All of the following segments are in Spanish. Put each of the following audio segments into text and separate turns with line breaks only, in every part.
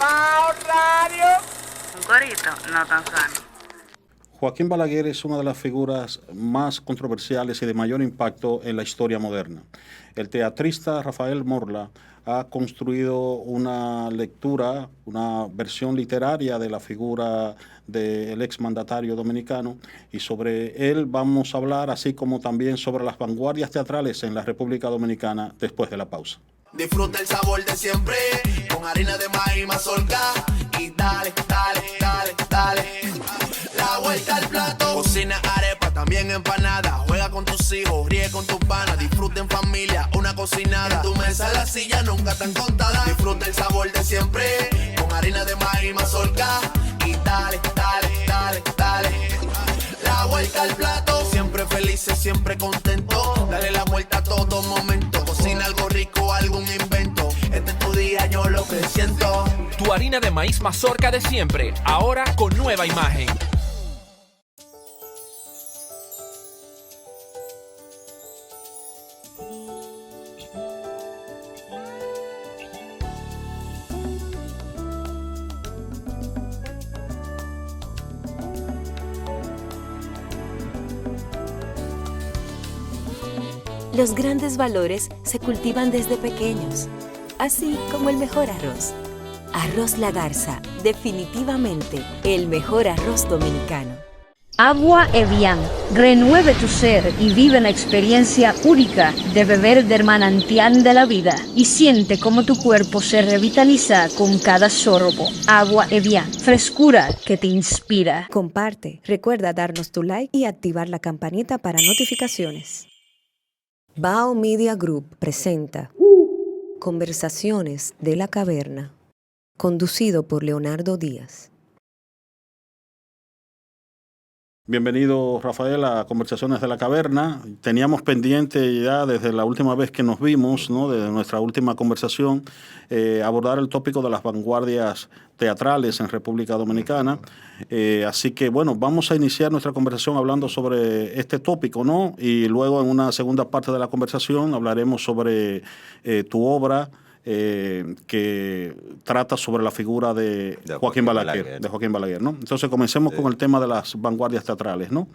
Wow Radio.
Un corito no tan sano.
Joaquín Balaguer es una de las figuras más controversiales y de mayor impacto en la historia moderna. El teatrista Rafael Morla ha construido una lectura, una versión literaria de la figura del exmandatario dominicano, y sobre él vamos a hablar, así como también sobre las vanguardias teatrales en la República Dominicana después de la pausa.
Disfruta el sabor de siempre, con harina de maíz mazorca y dale, dale, dale, dale. La vuelta al plato, cocina arepa, también empanada. Juega con tus hijos, ríe con tus panas, disfruta en familia, una cocinada. En tu mesa la silla nunca tan contada. Disfruta el sabor de siempre, con harina de maíz mazorca y dale, dale, dale, dale. La vuelta al plato, siempre felices, siempre contento. Dale la vuelta a todo momento. Cocina algo rico, algún invento. Este es tu día, yo lo que siento.
Tu harina de maíz mazorca de siempre, ahora con nueva imagen.
Los grandes valores se cultivan desde pequeños, así como el mejor arroz. Arroz La Garza, definitivamente el mejor arroz dominicano.
Agua Evian. Renueve tu ser y vive la experiencia única de beber del manantial de la vida y siente cómo tu cuerpo se revitaliza con cada sorbo. Agua Evian. Frescura que te inspira.
Comparte, recuerda darnos tu like y activar la campanita para notificaciones. Bao Media Group presenta Conversaciones de la Caverna, conducido por Leonardo Díaz.
Bienvenido, Rafael, a Conversaciones de la Caverna. Teníamos pendiente ya desde la última vez que nos vimos, ¿no?, de nuestra última conversación, abordar el tópico de las vanguardias teatrales en República Dominicana. Así que, bueno, vamos a iniciar nuestra conversación hablando sobre este tópico, ¿no? Y luego en una segunda parte de la conversación hablaremos sobre tu obra, que trata sobre la figura de Joaquín Balaguer, ¿no? Entonces comencemos con el tema de las vanguardias teatrales, ¿no?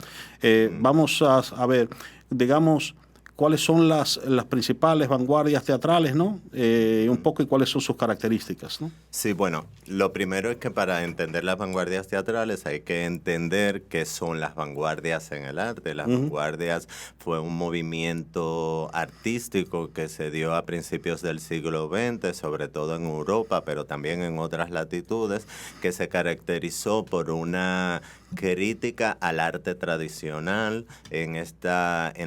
Vamos a ver, digamos, cuáles son las principales vanguardias teatrales, ¿no? Un poco, y cuáles son sus características, ¿no?
Sí, bueno, lo primero es que para entender las vanguardias teatrales hay que entender qué son las vanguardias en el arte. Las vanguardias fue un movimiento artístico que se dio a principios del siglo XX, sobre todo en Europa, pero también en otras latitudes, que se caracterizó por una crítica al arte tradicional. En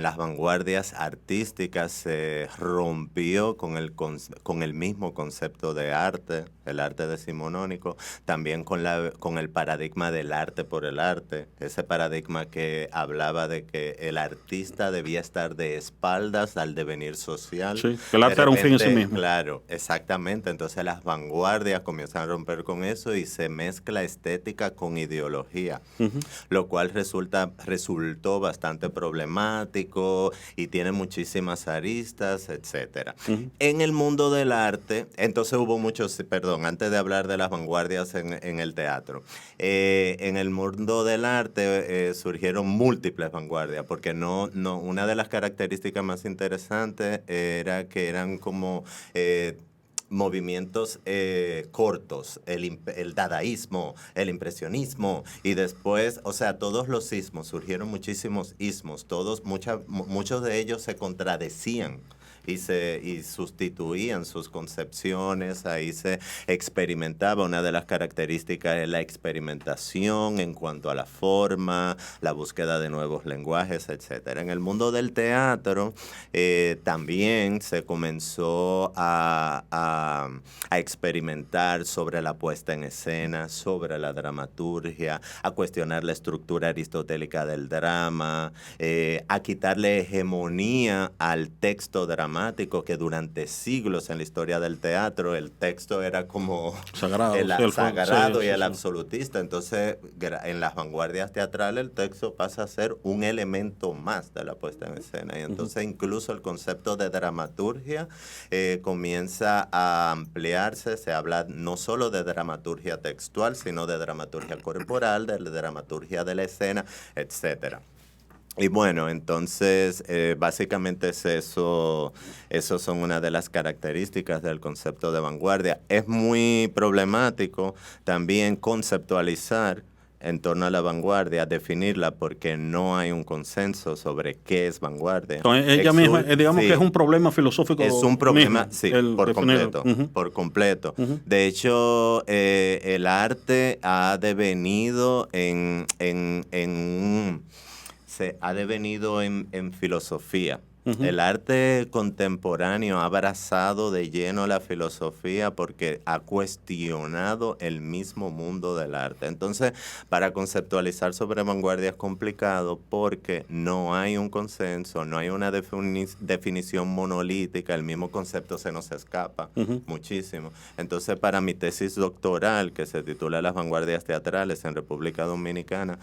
las vanguardias artísticas se rompió con el mismo concepto de arte, el arte decimonónico, también con el paradigma del arte por el arte, ese paradigma que hablaba de que el artista debía estar de espaldas al devenir social.
Sí, que el arte era un fin en sí mismo.
Claro, exactamente. Entonces las vanguardias comienzan a romper con eso y se mezcla estética con ideología. Lo cual resultó bastante problemático y tiene muchísimas aristas, etcétera. En el mundo del arte, entonces hubo antes de hablar de las vanguardias en el teatro, en el mundo del arte surgieron múltiples vanguardias, porque una de las características más interesantes era que eran como movimientos cortos, el dadaísmo, el impresionismo, y después, o sea, todos los ismos, surgieron muchísimos ismos, muchos de ellos se contradecían y sustituían sus concepciones. Ahí se experimentaba. Una de las características es la experimentación en cuanto a la forma, la búsqueda de nuevos lenguajes, etcétera. En el mundo del teatro también se comenzó a experimentar sobre la puesta en escena, sobre la dramaturgia, a cuestionar la estructura aristotélica del drama, a quitarle hegemonía al texto dramático dramático, que durante siglos en la historia del teatro el texto era como
sagrado,
el sagrado y el
sí.
absolutista. Entonces, en las vanguardias teatrales el texto pasa a ser un elemento más de la puesta en escena. Y entonces incluso el concepto de dramaturgia comienza a ampliarse. Se habla no solo de dramaturgia textual, sino de dramaturgia corporal, de dramaturgia de la escena, etcétera. Y bueno, entonces básicamente es eso. Eso son una de las características del concepto de vanguardia. Es muy problemático también conceptualizar en torno a la vanguardia, definirla, porque no hay un consenso sobre qué es vanguardia.
Entonces, ella misma, digamos
sí,
que es un problema filosófico.
Es un problema,
mismo,
sí,
definirlo.
por completo, por completo. De hecho, el arte ha devenido ha devenido en filosofía. El arte contemporáneo ha abrazado de lleno la filosofía porque ha cuestionado el mismo mundo del arte. Entonces, para conceptualizar sobre vanguardia es complicado porque no hay un consenso, no hay una definición monolítica, el mismo concepto se nos escapa muchísimo. Entonces, para mi tesis doctoral, que se titula Las vanguardias teatrales en República Dominicana,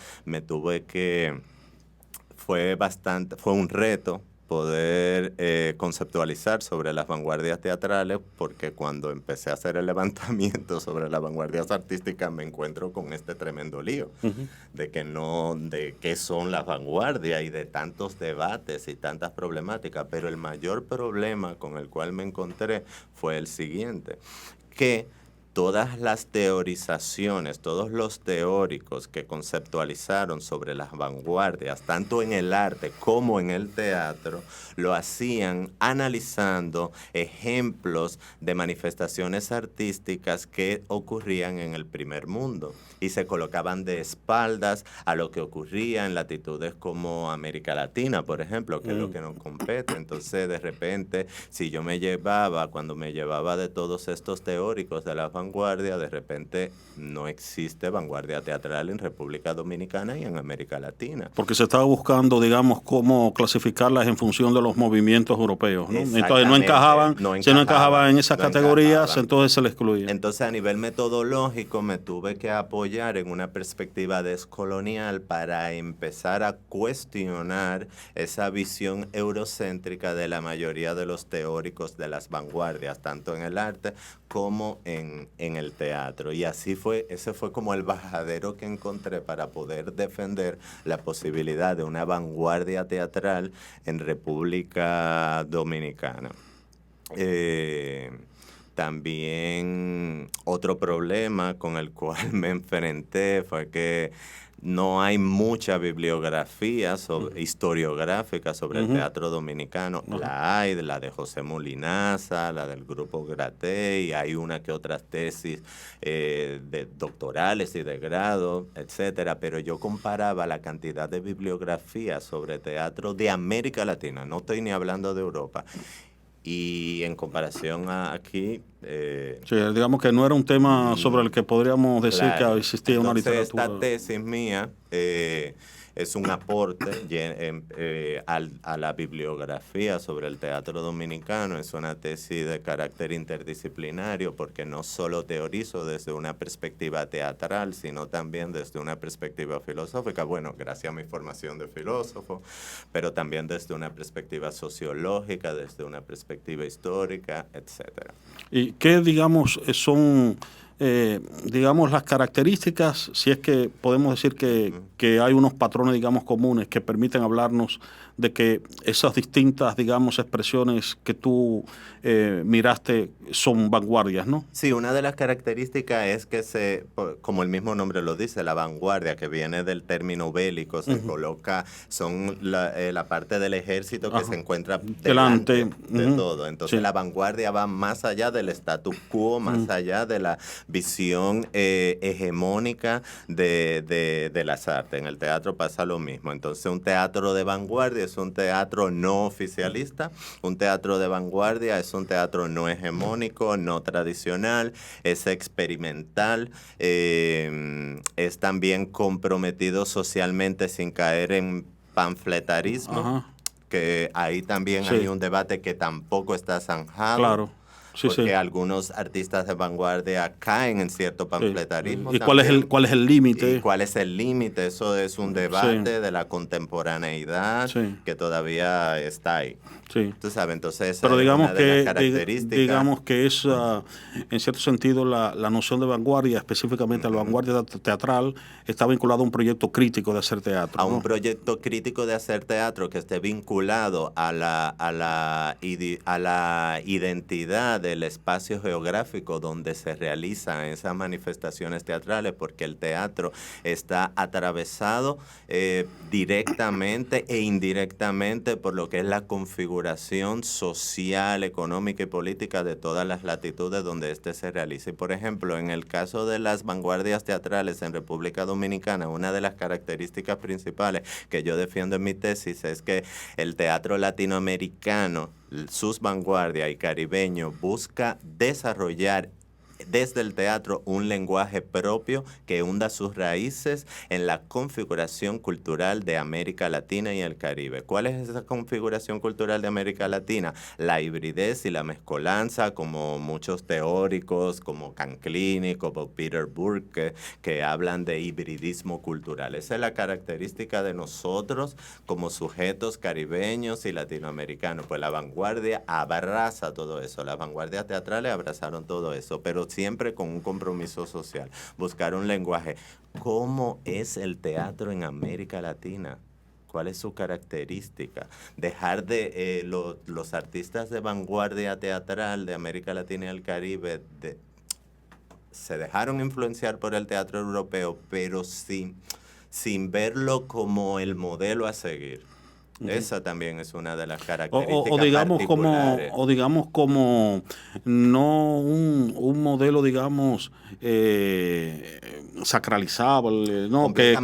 fue un reto poder conceptualizar sobre las vanguardias teatrales, porque cuando empecé a hacer el levantamiento sobre las vanguardias artísticas me encuentro con este tremendo lío de qué son las vanguardias y de tantos debates y tantas problemáticas. Pero el mayor problema con el cual me encontré fue el siguiente, que todas las teorizaciones, todos los teóricos que conceptualizaron sobre las vanguardias, tanto en el arte como en el teatro, lo hacían analizando ejemplos de manifestaciones artísticas que ocurrían en el primer mundo y se colocaban de espaldas a lo que ocurría en latitudes como América Latina, por ejemplo, que es lo que nos compete. Entonces, de repente, si yo cuando me llevaba de todos estos teóricos de la vanguardia, de repente no existe vanguardia teatral en República Dominicana y en América Latina.
Porque se estaba buscando, digamos, cómo clasificarlas en función de los movimientos europeos, ¿no? Entonces no encajaban, si no encajaban en esas categorías, entonces se les excluía.
Entonces, a nivel metodológico, me tuve que apoyar en una perspectiva descolonial para empezar a cuestionar esa visión eurocéntrica de la mayoría de los teóricos de las vanguardias, tanto en el arte como en el teatro. Y ese fue como el bajadero que encontré para poder defender la posibilidad de una vanguardia teatral en República Dominicana. También otro problema con el cual me enfrenté fue que no hay mucha bibliografía historiográfica sobre el teatro dominicano. La hay, la de José Molinaza, la del Grupo Gratey, y hay una que otras tesis de doctorales y de grado, etcétera. Pero yo comparaba la cantidad de bibliografía sobre teatro de América Latina, no estoy ni hablando de Europa, y en comparación a aquí...
sí, digamos que no era un tema sobre el que podríamos decir que existía una literatura.
Esta tesis mía es un aporte a la bibliografía sobre el teatro dominicano. Es una tesis de carácter interdisciplinario porque no solo teorizo desde una perspectiva teatral, sino también desde una perspectiva filosófica. Bueno, gracias a mi formación de filósofo, pero también desde una perspectiva sociológica, desde una perspectiva histórica, etcétera.
¿Y qué, digamos, son... digamos, las características, si es que podemos decir que hay unos patrones, digamos, comunes que permiten hablarnos de que esas distintas, digamos, expresiones que tú miraste son vanguardias, ¿no?
Sí, una de las características es que como el mismo nombre lo dice, la vanguardia, que viene del término bélico, se coloca, son la parte del ejército que se encuentra delante de todo. Entonces la vanguardia va más allá del status quo, más allá de la visión hegemónica de las artes. En el teatro pasa lo mismo. Entonces un teatro de vanguardia es un teatro no oficialista, un teatro de vanguardia es un teatro no hegemónico, no tradicional, es experimental, es también comprometido socialmente sin caer en panfletarismo. que ahí también
Sí.
hay un debate que tampoco está zanjado.
Claro. Sí,
porque
sí.
algunos artistas de vanguardia caen en cierto panfletarismo.
¿Y cuál es
también.
cuál es el límite?
¿Y cuál es el límite? Eso es un debate de la contemporaneidad
Sí.
que todavía está ahí.
Sí.
Tú sabes, entonces esa
Pero
es
digamos
una de las
que,
características.
digamos que esa, en cierto sentido, la noción de vanguardia, específicamente la vanguardia teatral, está vinculada a un proyecto crítico de hacer teatro.
A
¿no?
un proyecto crítico de hacer teatro que esté vinculado a la identidad del espacio geográfico donde se realizan esas manifestaciones teatrales, porque el teatro está atravesado directamente e indirectamente por lo que es la configuración social, económica y política de todas las latitudes donde éste se realiza. Y por ejemplo, en el caso de las vanguardias teatrales en República Dominicana, una de las características principales que yo defiendo en mi tesis es que el teatro latinoamericano, sus vanguardias y caribeño, busca desarrollar desde el teatro un lenguaje propio que hunda sus raíces en la configuración cultural de América Latina y el Caribe. ¿Cuál es esa configuración cultural de América Latina? La hibridez y la mezcolanza, como muchos teóricos, como Canclini, como Peter Burke, que hablan de hibridismo cultural. Esa es la característica de nosotros como sujetos caribeños y latinoamericanos. Pues la vanguardia abraza todo eso. Las vanguardias teatrales abrazaron todo eso, pero siempre con un compromiso social, buscar un lenguaje. ¿Cómo es el teatro en América Latina? ¿Cuál es su característica? Dejar de los artistas de vanguardia teatral de América Latina y el Caribe se dejaron influenciar por el teatro europeo, pero sin verlo como el modelo a seguir. Esa también es una de las características particulares.
digamos como no un modelo, digamos, sacralizable, ¿no? que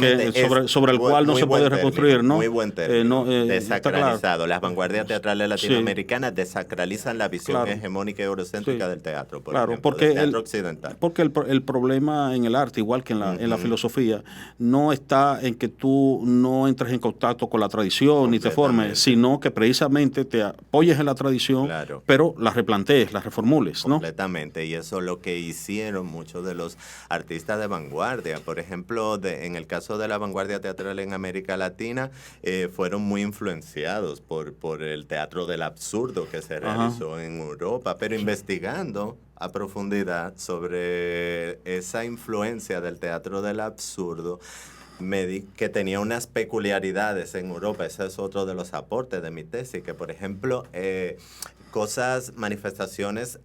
sobre el cual no se puede reconstruir, ¿no?
Muy buen término. Desacralizado.
Claro.
Las vanguardias teatrales latinoamericanas desacralizan la visión hegemónica y eurocéntrica del teatro, por ejemplo,
porque
del teatro occidental.
Porque el problema en el arte, igual que en la filosofía, no está en que tú no entres en contacto con la tradición ni te formes, sino que precisamente te apoyes en la tradición, pero la replantees, la reformules, ¿no?
Completamente, y eso es lo que hicieron muchos de los artistas de vanguardia. Por ejemplo, en el caso de la vanguardia teatral en América Latina, fueron muy influenciados por el teatro del absurdo que se realizó en Europa, pero investigando a profundidad sobre esa influencia del teatro del absurdo, que tenía unas peculiaridades en Europa. Ese es otro de los aportes de mi tesis, que por ejemplo manifestaciones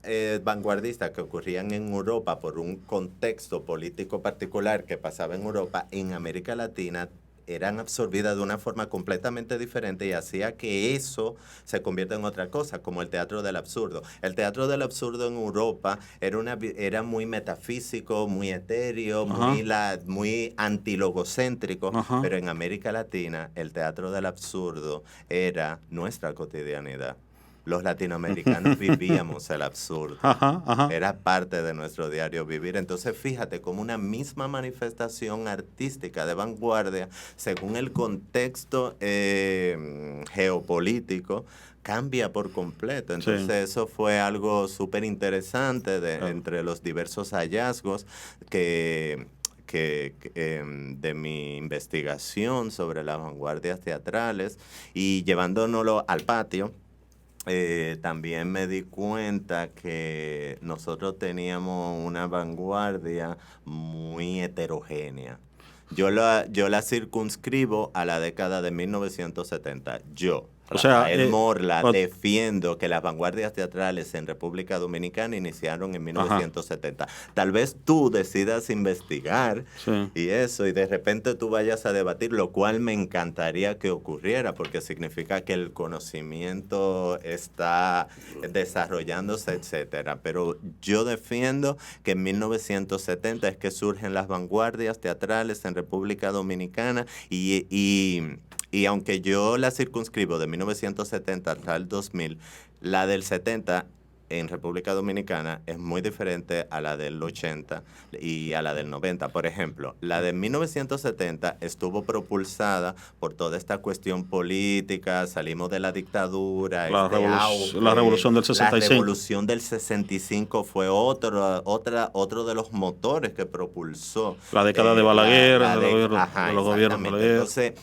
vanguardistas que ocurrían en Europa por un contexto político particular que pasaba en Europa, en América Latina eran absorbidas de una forma completamente diferente y hacía que eso se convierta en otra cosa, como el teatro del absurdo. El teatro del absurdo en Europa era muy metafísico, muy etéreo, muy antilogocéntrico, pero en América Latina el teatro del absurdo era nuestra cotidianidad. Los latinoamericanos vivíamos el absurdo. Era parte de nuestro diario vivir. Entonces, fíjate, como una misma manifestación artística de vanguardia, según el contexto geopolítico, cambia por completo. Entonces, eso fue algo súper interesante entre los diversos hallazgos de mi investigación sobre las vanguardias teatrales y llevándonoslo al patio. También me di cuenta que nosotros teníamos una vanguardia muy heterogénea. Yo la circunscribo a la década de 1970. Rafael Morla, defiendo que las vanguardias teatrales en República Dominicana iniciaron en 1970. Tal vez tú decidas investigar y de repente tú vayas a debatir, lo cual me encantaría que ocurriera, porque significa que el conocimiento está desarrollándose, etcétera. Pero yo defiendo que en 1970 es que surgen las vanguardias teatrales en República Dominicana y aunque yo la circunscribo de 1970 hasta el 2000, la del 70 en República Dominicana es muy diferente a la del 80 y a la del 90. Por ejemplo, la de 1970 estuvo propulsada por toda esta cuestión política, salimos de la dictadura,
La revolución del 65.
La revolución del 65 fue otro de los motores que propulsó.
La década de Balaguer, de los gobiernos de Balaguer.
Entonces,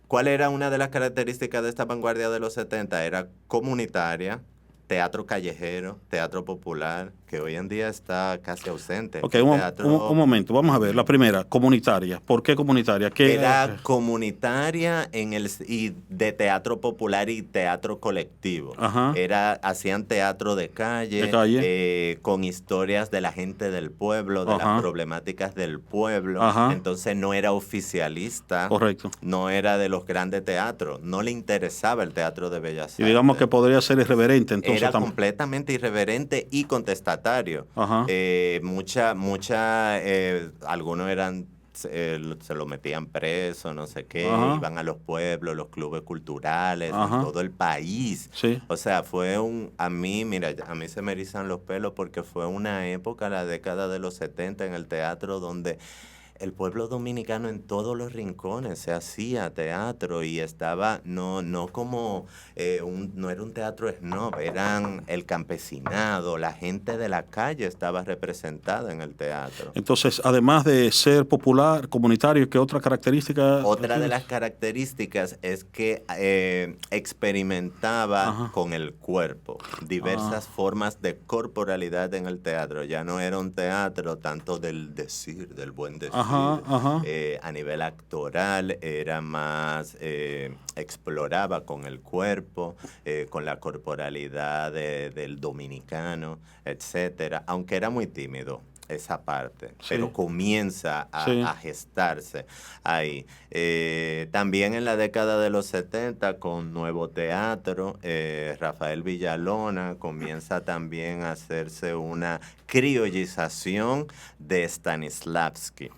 ¿cuál era una de las características de esta vanguardia de los 70? Era comunitaria, teatro callejero, teatro popular, que hoy en día está casi ausente.
Ok, un momento, vamos a ver. La primera, comunitaria. ¿Por qué comunitaria?
Era comunitaria y de teatro popular y teatro colectivo.
Ajá.
Hacían teatro de calle. Con historias de la gente del pueblo, de las problemáticas del pueblo.
Ajá.
Entonces no era oficialista.
Correcto.
No era de los grandes teatros. No le interesaba el teatro de Bellas Artes.
Y digamos que podría ser irreverente, entonces.
Era completamente irreverente y contestatario.
Ajá.
Algunos eran, se lo metían preso, no sé qué,
Ajá.
iban a los pueblos, los clubes culturales,
Ajá.
en todo el país.
Sí.
O sea, a mí se me erizan los pelos porque fue una época, la década de los 70 en el teatro, donde el pueblo dominicano en todos los rincones se hacía teatro y estaba, no como, no era un teatro snob, eran el campesinado, la gente de la calle estaba representada en el teatro.
Entonces, además de ser popular, comunitario, ¿qué otra característica?
Otra de las características es que experimentaba con el cuerpo, diversas formas de corporalidad en el teatro. Ya no era un teatro tanto del decir, del buen decir. A nivel actoral era más, exploraba con el cuerpo, con la corporalidad del dominicano, etcétera, aunque era muy tímido esa parte, pero comienza a gestarse ahí. También en la década de los 70 con Nuevo Teatro, Rafael Villalona comienza también a hacerse una criollización de Stanislavski.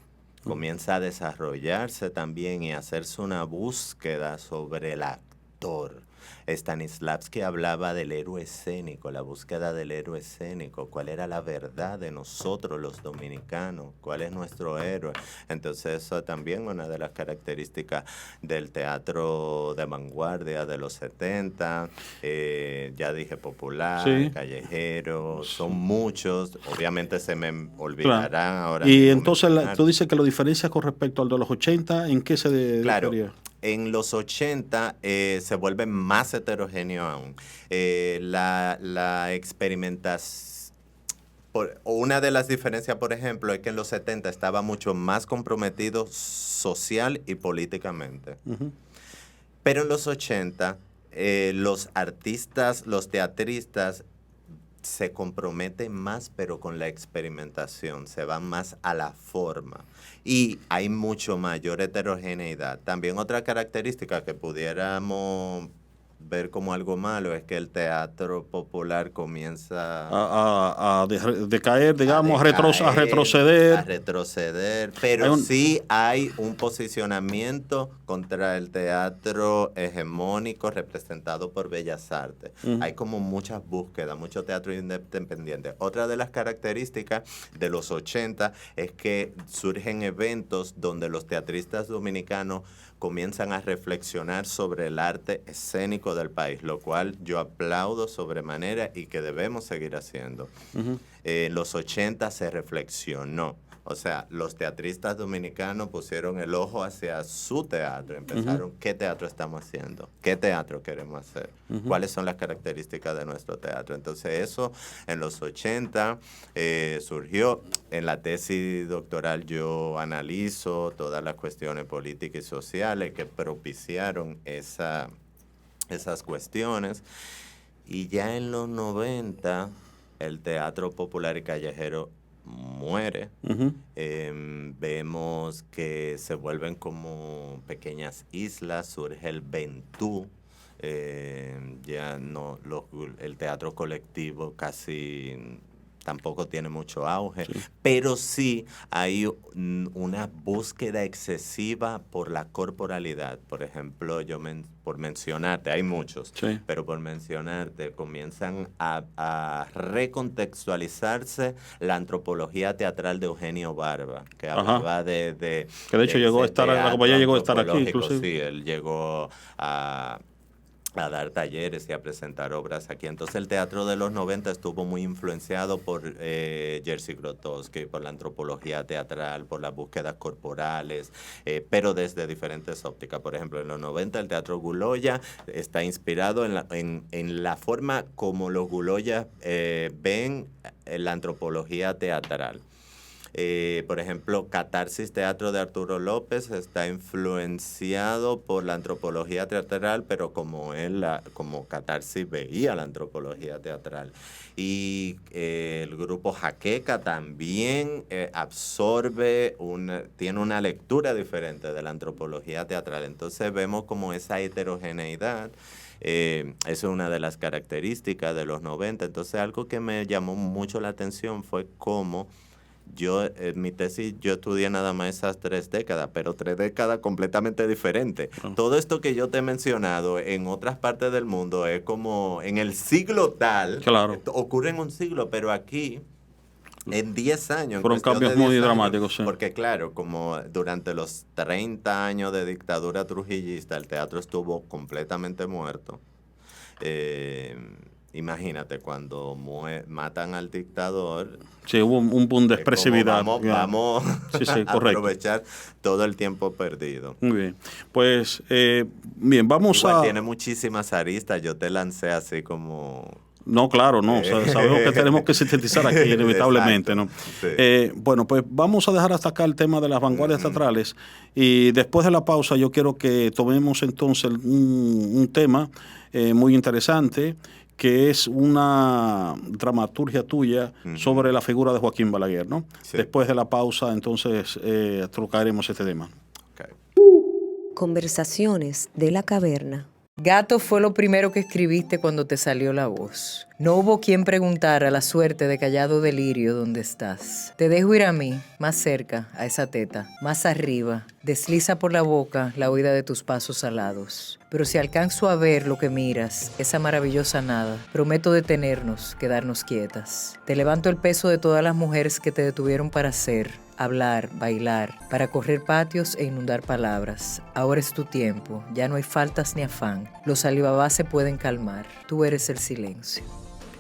Comienza a desarrollarse también y a hacerse una búsqueda sobre el actor. Stanislavski hablaba del héroe escénico, la búsqueda del héroe escénico, cuál era la verdad de nosotros los dominicanos, cuál es nuestro héroe. Entonces eso también es una de las características del teatro de vanguardia de los 70, ya dije popular, callejero, son muchos, obviamente se me olvidarán ahora.
Y entonces tú dices que lo diferencia con respecto al de los 80, ¿en qué se difería?
En los 80 se vuelve más heterogéneo aún. La experimentación, una de las diferencias, por ejemplo, es que en los 70 estaba mucho más comprometido social y políticamente. Pero en los 80, los artistas, los teatristas, se comprometen más, pero con la experimentación, se van más a la forma. Y hay mucho mayor heterogeneidad. También otra característica que pudiéramos ver como algo malo es que el teatro popular comienza
a decaer, digamos, a retroceder.
A retroceder, pero sí hay un posicionamiento contra el teatro hegemónico representado por Bellas Artes. Hay como muchas búsquedas, mucho teatro independiente. Otra de las características de los 80 es que surgen eventos donde los teatristas dominicanos comienzan a reflexionar sobre el arte escénico del país, lo cual yo aplaudo sobremanera y que debemos seguir haciendo. En los 80 se reflexionó. O sea, los teatristas dominicanos pusieron el ojo hacia su teatro, empezaron, ¿qué teatro estamos haciendo? ¿Qué teatro queremos hacer? ¿Cuáles son las características de nuestro teatro? Entonces eso en los 80 surgió. En la tesis doctoral yo analizo todas las cuestiones políticas y sociales que propiciaron esas cuestiones. Y ya en los 90 el teatro popular y callejero muere. Vemos que se vuelven como pequeñas islas, surge el Ventú, ya no el teatro colectivo casi tampoco tiene mucho auge, pero sí hay una búsqueda excesiva por la corporalidad. Por ejemplo, por mencionarte, hay muchos, pero por mencionarte, comienzan a recontextualizarse la antropología teatral de Eugenio Barba, que hablaba de
que de hecho llegó a estar, la compañía llegó a estar aquí, inclusive.
Sí, él llegó a dar talleres y a presentar obras aquí. Entonces el teatro de los 90 estuvo muy influenciado por Jerzy Grotowski, por la antropología teatral, por las búsquedas corporales, pero desde diferentes ópticas. Por ejemplo, en los 90 el teatro Guloya está inspirado en la forma como los Guloyas ven la antropología teatral. Por ejemplo, Catarsis Teatro de Arturo López está influenciado por la antropología teatral, pero como Catarsis veía la antropología teatral. Y el grupo Jaqueca también tiene una lectura diferente de la antropología teatral. Entonces vemos como esa heterogeneidad. Eso es una de las características de los 90. Entonces algo que me llamó mucho la atención fue cómo en mi tesis yo estudié nada más esas 3 décadas, pero 3 décadas completamente diferentes. Todo esto que yo te he mencionado en otras partes del mundo es como en el siglo tal, ocurre en un siglo, pero aquí en 10 años.
Fueron cambios muy dramáticos, sí.
Porque claro, como durante los 30 años de dictadura trujillista, el teatro estuvo completamente muerto. Imagínate, cuando matan al dictador.
Sí, hubo un boom de expresividad.
Vamos a aprovechar todo el tiempo perdido.
Muy bien. Pues, vamos
Igual tiene muchísimas aristas. Yo te lancé así como.
No, claro, no. Sabemos que tenemos que sintetizar aquí, inevitablemente, ¿no? Sí. Bueno, pues vamos a dejar hasta acá el tema de las vanguardias teatrales. Y después de la pausa, yo quiero que tomemos entonces un tema muy interesante, que es una dramaturgia tuya sobre la figura de Joaquín Balaguer, ¿no? Sí. Después de la pausa, entonces, tocaremos este tema.
Okay. Conversaciones de la caverna.
Gato fue lo primero que escribiste cuando te salió la voz. No hubo quien preguntara la suerte de callado delirio donde estás. Te dejo ir a mí, más cerca, a esa teta, más arriba. Desliza por la boca la oída de tus pasos alados. Pero si alcanzo a ver lo que miras, esa maravillosa nada, prometo detenernos, quedarnos quietas. Te levanto el peso de todas las mujeres que te detuvieron para ser, hablar, bailar, para correr patios e inundar palabras. Ahora es tu tiempo, ya no hay faltas ni afán. Los alibabás se pueden calmar. Tú eres el silencio.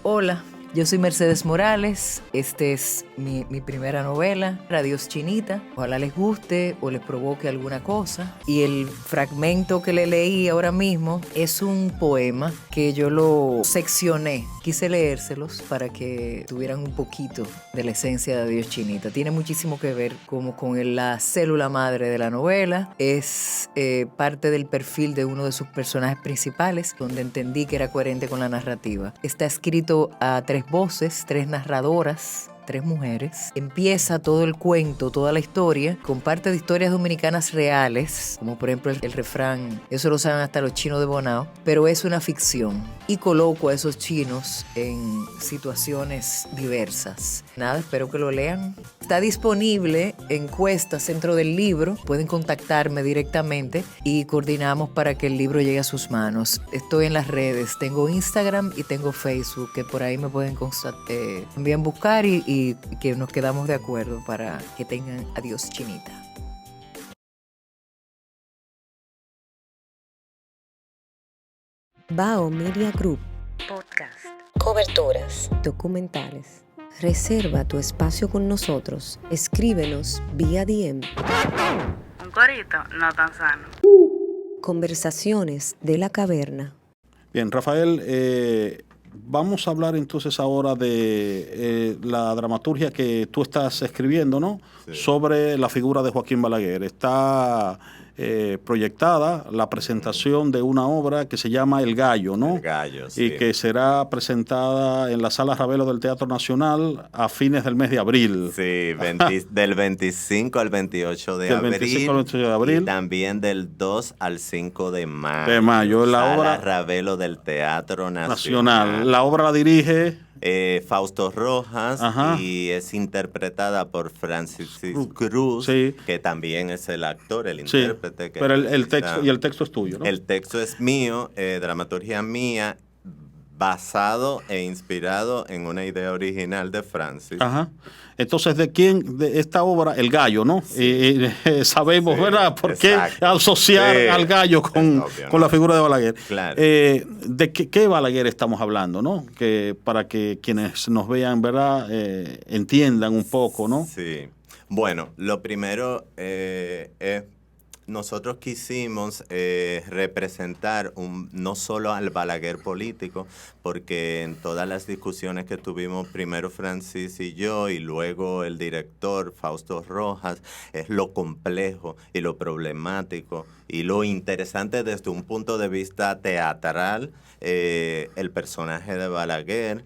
Hola, yo soy Mercedes Morales. Este es mi primera novela, Adiós Chinita. Ojalá les guste o les provoque alguna cosa. Y el fragmento que le leí ahora mismo es un poema que yo lo seccioné. Quise leérselos para que tuvieran un poquito de la esencia de Adiós Chinita. Tiene muchísimo que ver como con la célula madre de la novela. Es parte del perfil de uno de sus personajes principales, donde entendí que era coherente con la narrativa. Está escrito a 3 voces, 3 narradoras, 3 mujeres. Empieza todo el cuento, toda la historia, con parte de historias dominicanas reales, como por ejemplo el refrán, eso lo saben hasta los chinos de Bonao, pero es una ficción. Y coloco a esos chinos en situaciones diversas. Nada, espero que lo lean. Está disponible en Cuesta, Centro del Libro. Pueden contactarme directamente y coordinamos para que el libro llegue a sus manos. Estoy en las redes, tengo Instagram y tengo Facebook, que por ahí me pueden también buscar y que nos quedamos de acuerdo para que tengan Adiós Chinita.
Bao Media Group.
Podcast.
Coberturas. Documentales. Reserva tu espacio con nosotros. Escríbenos vía DM.
Un corito no tan sano.
Conversaciones de la caverna.
Bien, Rafael, vamos a hablar entonces ahora de la dramaturgia que tú estás escribiendo, ¿no? Sí. Sobre la figura de Joaquín Balaguer. Está proyectada la presentación de una obra que se llama El Gallo, ¿no?
El Gallo, sí.
Y que será presentada en la Sala Ravelo del Teatro Nacional a fines del mes de abril.
Sí, del 25 al 28 de abril.
25 al 28 de abril.
Y también del 2 al 5 de mayo.
De mayo. La
Sala
obra
Ravelo del Teatro Nacional.
La obra la dirige
Fausto Rojas,
Ajá.
y es interpretada por Francis Cruz,
Sí.
que también es el actor, el
Sí,
intérprete. Que
pero el
realiza-
texto es tuyo, ¿no?
El texto es mío, dramaturgia mía, basado e inspirado en una idea original de Francis.
Ajá. Entonces, ¿de quién? De esta obra, El Gallo, ¿no? Sabemos,
Sí,
¿verdad? ¿Por qué
exacto.
asociar
Sí,
al gallo
obviamente.
con la figura de Balaguer?
Claro.
¿De qué Balaguer estamos hablando, no? Que para que quienes nos vean, ¿verdad? Entiendan un poco, ¿no?
Sí. Bueno, lo primero es nosotros quisimos representar no solo al Balaguer político, porque en todas las discusiones que tuvimos, primero Francis y yo, y luego el director Fausto Rojas, es lo complejo y lo problemático y lo interesante desde un punto de vista teatral, el personaje de Balaguer.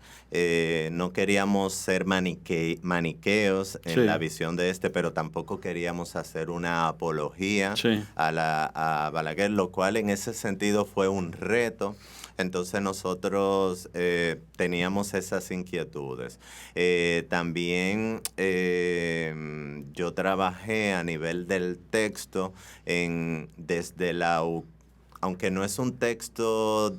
No queríamos ser maniqueos en
Sí.
la visión de pero tampoco queríamos hacer una apología
Sí.
a Balaguer, lo cual en ese sentido fue un reto. Entonces nosotros teníamos esas inquietudes. También yo trabajé a nivel del texto desde aunque no es un texto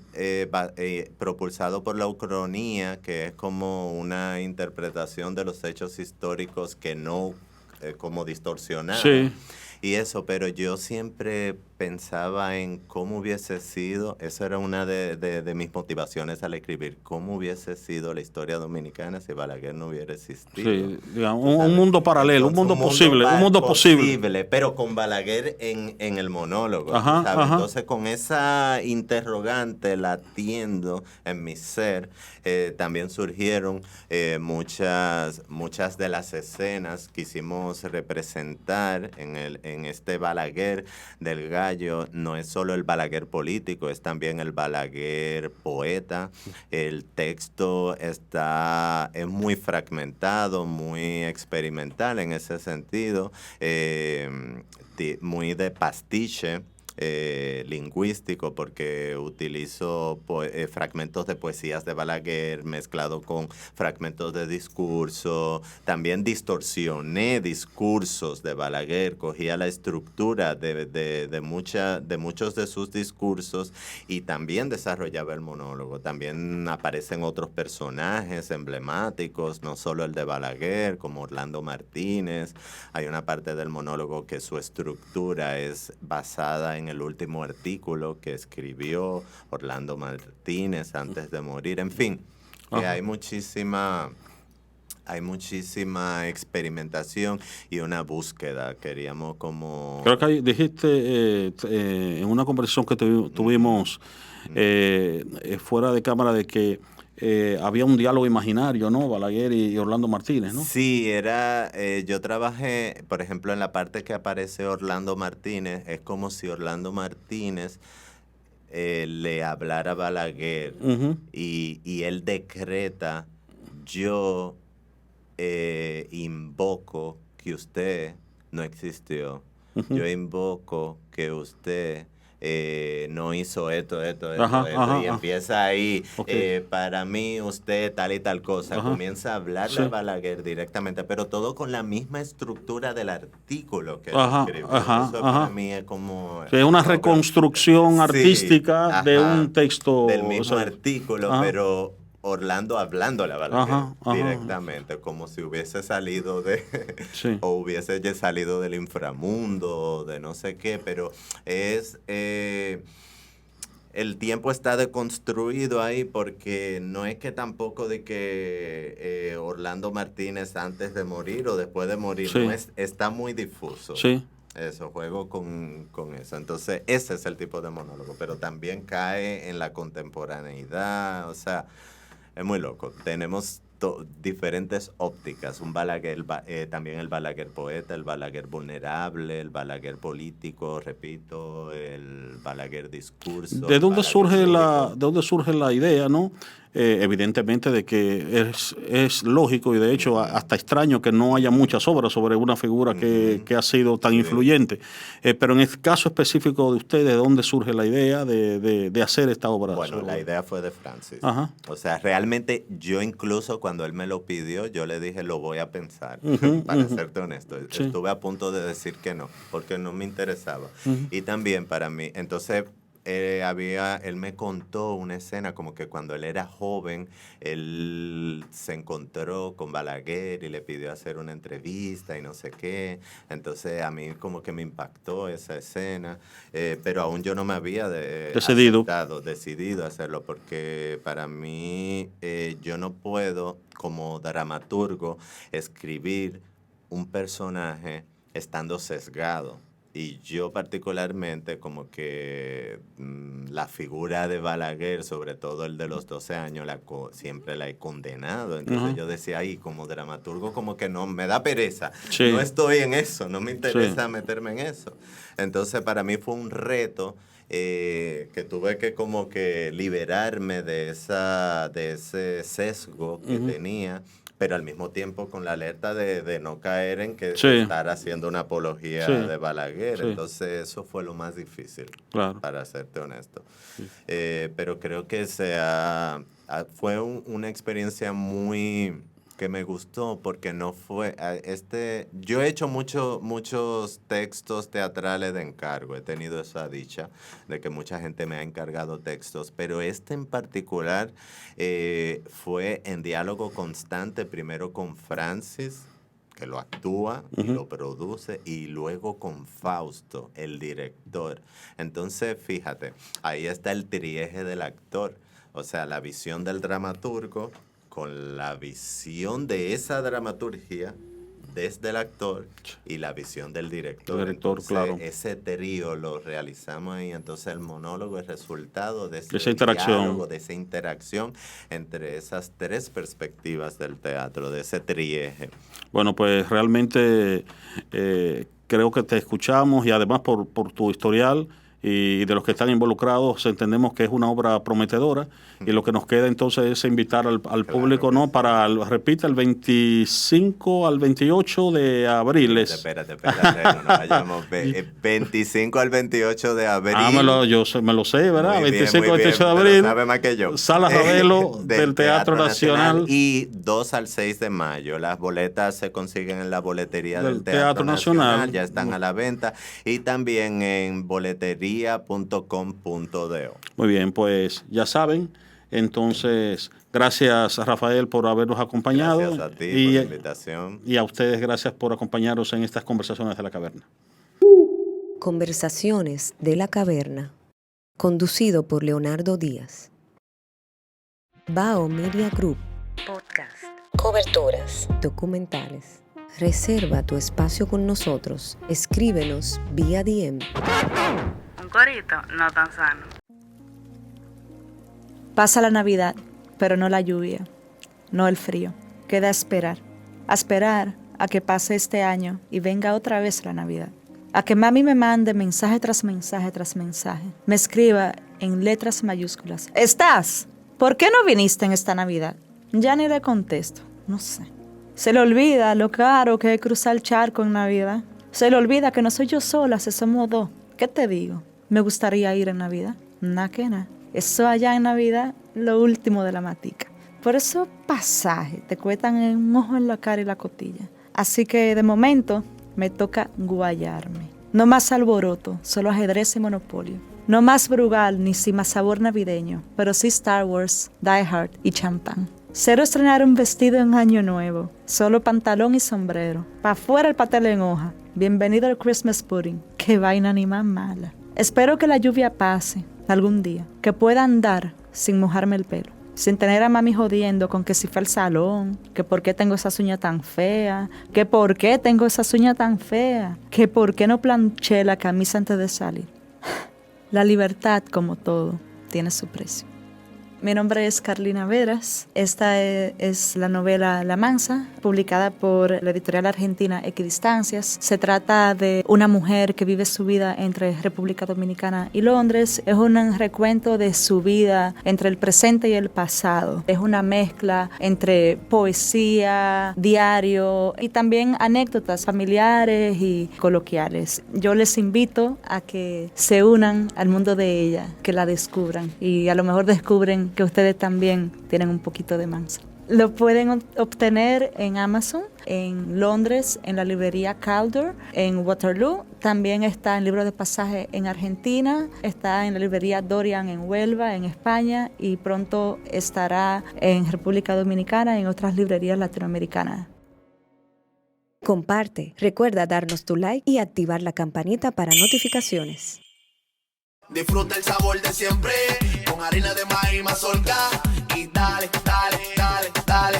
propulsado por la ucronía, que es como una interpretación de los hechos históricos que no como distorsionada.
Sí.
Y eso, pero yo siempre pensaba en cómo hubiese sido, eso era una de mis motivaciones al escribir, cómo hubiese sido la historia dominicana si Balaguer no hubiera existido.
Sí, digamos, un mundo paralelo, un mundo posible, un mundo posible.
Pero con Balaguer en el monólogo,
Ajá,
¿sabes?
ajá.
Entonces con esa interrogante latiendo en mi ser, también surgieron muchas de las escenas que quisimos representar en este Balaguer del gallo. No es solo el Balaguer político, es también el Balaguer poeta. El texto es muy fragmentado, muy experimental en ese sentido, muy de pastiche. Lingüístico, porque utilizo fragmentos de poesías de Balaguer mezclado con fragmentos de discurso. También distorsioné discursos de Balaguer, cogía la estructura de muchos de sus discursos y también desarrollaba el monólogo. También aparecen otros personajes emblemáticos, no solo el de Balaguer, como Orlando Martínez. Hay una parte del monólogo que su estructura es basada en el último artículo que escribió Orlando Martínez antes de morir. En fin, que hay muchísima experimentación y una búsqueda. Queríamos como...
Creo que dijiste en una conversación que tuvimos fuera de cámara de que había un diálogo imaginario, ¿no? Balaguer y Orlando Martínez, ¿no?
Sí, yo trabajé, por ejemplo, en la parte que aparece Orlando Martínez, es como si Orlando Martínez le hablara a Balaguer y él decreta, yo invoco que usted no existió, yo invoco que usted... no hizo esto, y empieza ahí, para mí usted tal y tal cosa, comienza a hablarle a Balaguer directamente, pero todo con la misma estructura del artículo que él escribió. Eso para mí es como...
Es una reconstrucción artística de un texto.
Del mismo artículo, pero... Orlando hablándole a Balaguer directamente, como si hubiese salido o hubiese ya salido del inframundo, de no sé qué, pero es... el tiempo está deconstruido ahí porque no es que tampoco de que Orlando Martínez antes de morir o después de morir, no está muy difuso.
Sí.
Eso, juego con eso. Entonces, ese es el tipo de monólogo, pero también cae en la contemporaneidad, o sea... Es muy loco. Tenemos diferentes ópticas. Un Balaguer, también el Balaguer poeta, el Balaguer vulnerable, el Balaguer político, repito, el Balaguer discurso.
¿De dónde surge la idea, no? Evidentemente de que es lógico y de hecho hasta extraño que no haya muchas obras sobre una figura que ha sido tan influyente. Pero en el caso específico de usted, ¿de dónde surge la idea de hacer esta obra?
Bueno, la idea fue de Francis.
Ajá.
O sea, realmente yo incluso cuando él me lo pidió, yo le dije, lo voy a pensar, para serte honesto.
Sí.
Estuve a punto de decir que no, porque no me interesaba. Y también para mí, entonces... él me contó una escena como que cuando él era joven, él se encontró con Balaguer y le pidió hacer una entrevista y no sé qué. Entonces a mí como que me impactó esa escena, pero aún yo no me había decidido hacerlo, porque para mí yo no puedo como dramaturgo escribir un personaje estando sesgado. Y yo particularmente como que la figura de Balaguer, sobre todo el de los 12 años, siempre la he condenado. Entonces yo decía, ahí como dramaturgo como que no, me da pereza. Sí. No estoy en eso, no me interesa meterme en eso. Entonces para mí fue un reto que tuve que como que liberarme de ese sesgo que tenía, pero al mismo tiempo con la alerta de no caer en que estar haciendo una apología de Balaguer. Entonces eso fue lo más difícil, para serte honesto. Pero creo que fue una experiencia muy... que me gustó porque no fue... yo he hecho muchos textos teatrales de encargo, he tenido esa dicha de que mucha gente me ha encargado textos, pero este en particular fue en diálogo constante, primero con Francis, que lo actúa y lo produce, y luego con Fausto, el director. Entonces, fíjate, ahí está el trieje del actor, o sea, la visión del dramaturgo, con la visión de esa dramaturgia desde el actor y la visión del director. Entonces, ese trío lo realizamos ahí. Entonces, el monólogo es resultado de ese diálogo, de esa interacción entre esas tres perspectivas del teatro, de ese trieje.
Bueno, pues realmente creo que te escuchamos y además por tu historial y de los que están involucrados entendemos que es una obra prometedora y lo que nos queda entonces es invitar al público, ¿no? Para, repita, el 25 al 28 de abril.
Espérate, no nos vayamos. 25 al 28 de abril.
Yo me lo sé, ¿verdad?
Muy
25
al
28 de abril.
Sabe más que yo.
Sala Ravelo del Teatro Nacional.
Y 2 al 6 de mayo. Las boletas se consiguen en la boletería del Teatro Nacional. Ya están a la venta. Y también en boletería.com.do.
Muy bien, pues ya saben. Entonces, gracias a Rafael por habernos acompañado.
Gracias a ti por la invitación.
Y a ustedes, gracias por acompañarnos en estas conversaciones de la caverna.
Conversaciones de la caverna, conducido por Leonardo Díaz. Bao Media Group.
Podcast.
Coberturas. Documentales. Reserva tu espacio con nosotros. Escríbenos vía DM.
Un corito no tan sano.
Pasa la Navidad, pero no la lluvia, no el frío. Queda esperar a que pase este año y venga otra vez la Navidad. A que mami me mande mensaje tras mensaje tras mensaje. Me escriba en letras mayúsculas. ¿Estás? ¿Por qué no viniste en esta Navidad? Ya ni le contesto, no sé. Se le olvida lo caro que es cruzar el charco en Navidad. Se le olvida que no soy yo sola, si somos dos. ¿Qué te digo? Me gustaría ir en Navidad. Nada que nada. Eso allá en Navidad, lo último de la matica. Por eso pasajes te cuestan un ojo en la cara y la costilla. Así que de momento me toca guayarme. No más alboroto, solo ajedrez y monopolio. No más Brugal ni sin más sabor navideño, pero sí Star Wars, Die Hard y champán. Cero estrenar un vestido en Año Nuevo, solo pantalón y sombrero. Pa' fuera el pastel en hoja. Bienvenido al Christmas pudding. Qué vaina ni más mala. Espero que la lluvia pase algún día, que pueda andar sin mojarme el pelo, sin tener a mami jodiendo con que si fue al salón, que por qué tengo esas uñas tan feas, que por qué tengo esas uñas tan feas, que por qué no planché la camisa antes de salir. La libertad, como todo, tiene su precio. Mi nombre es Carlina Veras. Esta es la novela La Mansa, publicada por la editorial argentina Equidistancias. Se trata de una mujer que vive su vida entre República Dominicana y Londres. Es un recuento de su vida entre el presente y el pasado. Es una mezcla entre poesía, diario y también anécdotas familiares y coloquiales. Yo les invito a que se unan al mundo de ella, que la descubran y a lo mejor descubren que ustedes también tienen un poquito de Mansa. Lo pueden obtener en Amazon, en Londres, en la librería Calder, en Waterloo. También está en Libro de Pasaje en Argentina, está en la librería Dorian en Huelva, en España, y pronto estará en República Dominicana y en otras librerías latinoamericanas.
Comparte, recuerda darnos tu like y activar la campanita para notificaciones.
Disfruta el sabor de siempre, con harina de maíz mazorca y dale, dale, dale, dale.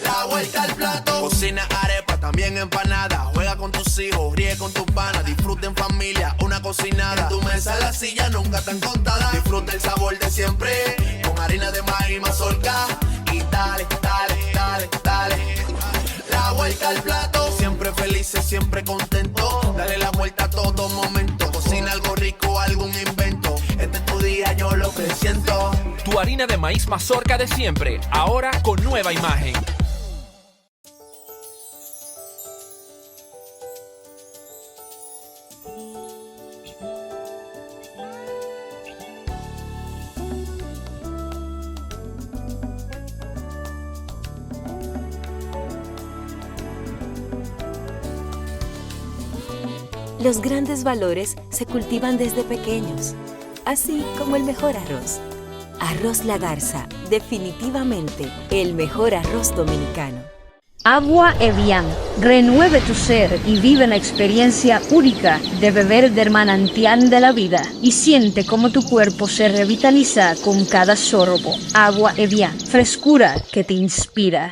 La vuelta al plato, cocina arepa, también empanada. Juega con tus hijos, ríe con tus panas, disfruta en familia, una cocinada. En tu mesa la silla nunca tan contada. Disfruta el sabor de siempre, con harina de maíz mazorca y dale, dale, dale, dale. La vuelta al plato, siempre felices, siempre contento. Dale la vuelta a todo momento. Cocina algo rico, algún invento. Este es tu día, yo lo que siento.
Tu harina de maíz mazorca de siempre, ahora con nueva imagen.
Los grandes valores se cultivan desde pequeños, así como el mejor arroz. Arroz La Garza, definitivamente el mejor arroz dominicano.
Agua Evian. Renueve tu ser y vive la experiencia única de beber del manantial de la vida y siente cómo tu cuerpo se revitaliza con cada sorbo. Agua Evian. Frescura que te inspira.